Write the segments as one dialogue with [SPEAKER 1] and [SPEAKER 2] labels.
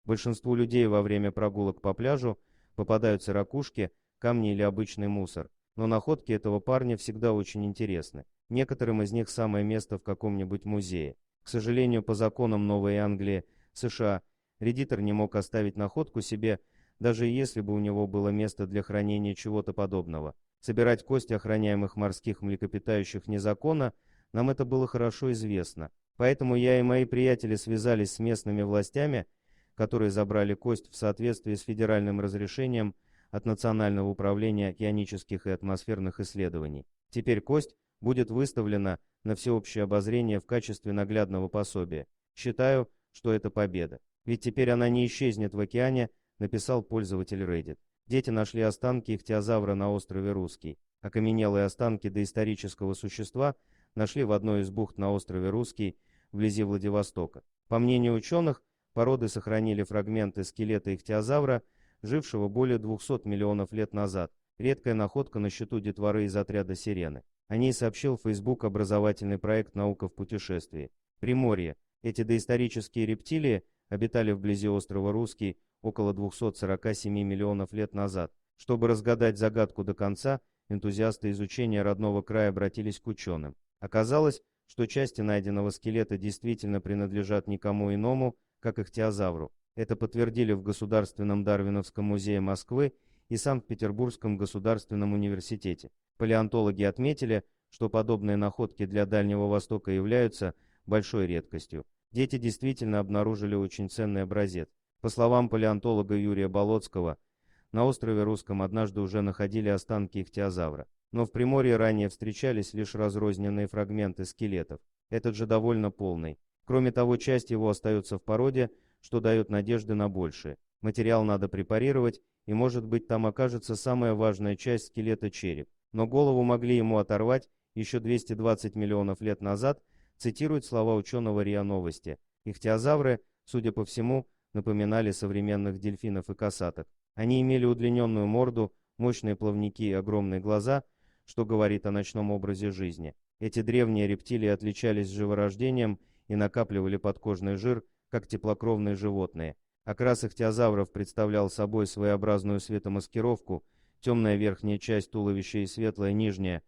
[SPEAKER 1] Большинству людей во время прогулок по пляжу попадаются ракушки, камни или обычный мусор. Но находки этого парня всегда очень интересны. Некоторым из них самое место в каком-нибудь музее. К сожалению, по законам Новой Англии, США, редитор не мог оставить находку себе, даже если бы у него было место для хранения чего-то подобного. Собирать кости охраняемых морских млекопитающих незаконно, нам это было хорошо известно. Поэтому я и мои приятели связались с местными властями, которые забрали кость в соответствии с федеральным разрешением от Национального управления океанических и атмосферных исследований. Теперь кость будет выставлена на всеобщее обозрение в качестве наглядного пособия. Считаю, что это победа. Ведь теперь она не исчезнет в океане, написал пользователь Reddit. Дети нашли останки ихтиозавра на острове Русский. Окаменелые останки доисторического существа нашли в одной из бухт на острове Русский, вблизи Владивостока. По мнению ученых, породы сохранили фрагменты скелета ихтиозавра, жившего более 200 миллионов лет назад. Редкая находка на счету детворы из отряда «Сирены». О ней сообщил в Facebook образовательный проект «Наука в путешествии». Приморье. Эти доисторические рептилии обитали вблизи острова Русский около 247 миллионов лет назад. Чтобы разгадать загадку до конца, энтузиасты изучения родного края обратились к ученым. Оказалось, что части найденного скелета действительно принадлежат никому иному, как ихтиозавру. Это подтвердили в Государственном Дарвиновском музее Москвы и Санкт-Петербургском государственном университете. Палеонтологи отметили, что подобные находки для Дальнего Востока являются большой редкостью. Дети действительно обнаружили очень ценный образец. По словам палеонтолога Юрия Болоцкого, на острове Русском однажды уже находили останки ихтиозавра. Но в Приморье ранее встречались лишь разрозненные фрагменты скелетов. Этот же довольно полный. Кроме того, часть его остается в породе, что дает надежды на большее. Материал надо препарировать, и может быть там окажется самая важная часть скелета — череп. Но голову могли ему оторвать еще 220 миллионов лет назад, цитирует слова ученого РИА Новости. Ихтиозавры, судя по всему, напоминали современных дельфинов и касаток. Они имели удлиненную морду, мощные плавники и огромные глаза, что говорит о ночном образе жизни. Эти древние рептилии отличались живорождением и накапливали подкожный жир, как теплокровные животные. Окрас ихтиозавров представлял собой своеобразную светомаскировку, темная верхняя часть туловища и светлая нижняя,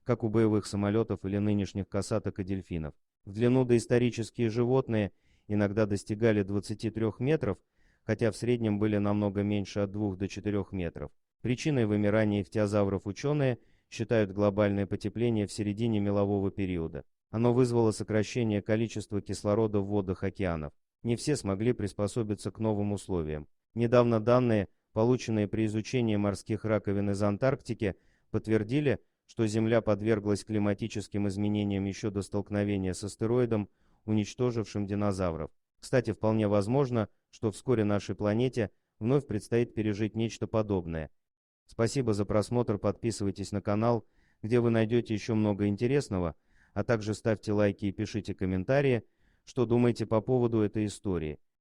[SPEAKER 1] как у боевых самолетов или нынешних касаток и дельфинов. В длину доисторические животные иногда достигали 23 метров, хотя в среднем были намного меньше от 2 до 4 метров. Причиной вымирания ихтиозавров ученые считают глобальное потепление в середине мелового периода. Оно вызвало сокращение количества кислорода в водах океанов. Не все смогли приспособиться к новым условиям. Недавно данные, полученные при изучении морских раковин из Антарктики, подтвердили, что Земля подверглась климатическим изменениям еще до столкновения с астероидом, уничтожившим динозавров. Кстати, вполне возможно, что вскоре нашей планете вновь предстоит пережить нечто подобное. Спасибо за просмотр, подписывайтесь на канал, где вы найдете еще много интересного, а также ставьте лайки и пишите комментарии, что думаете по поводу этой истории.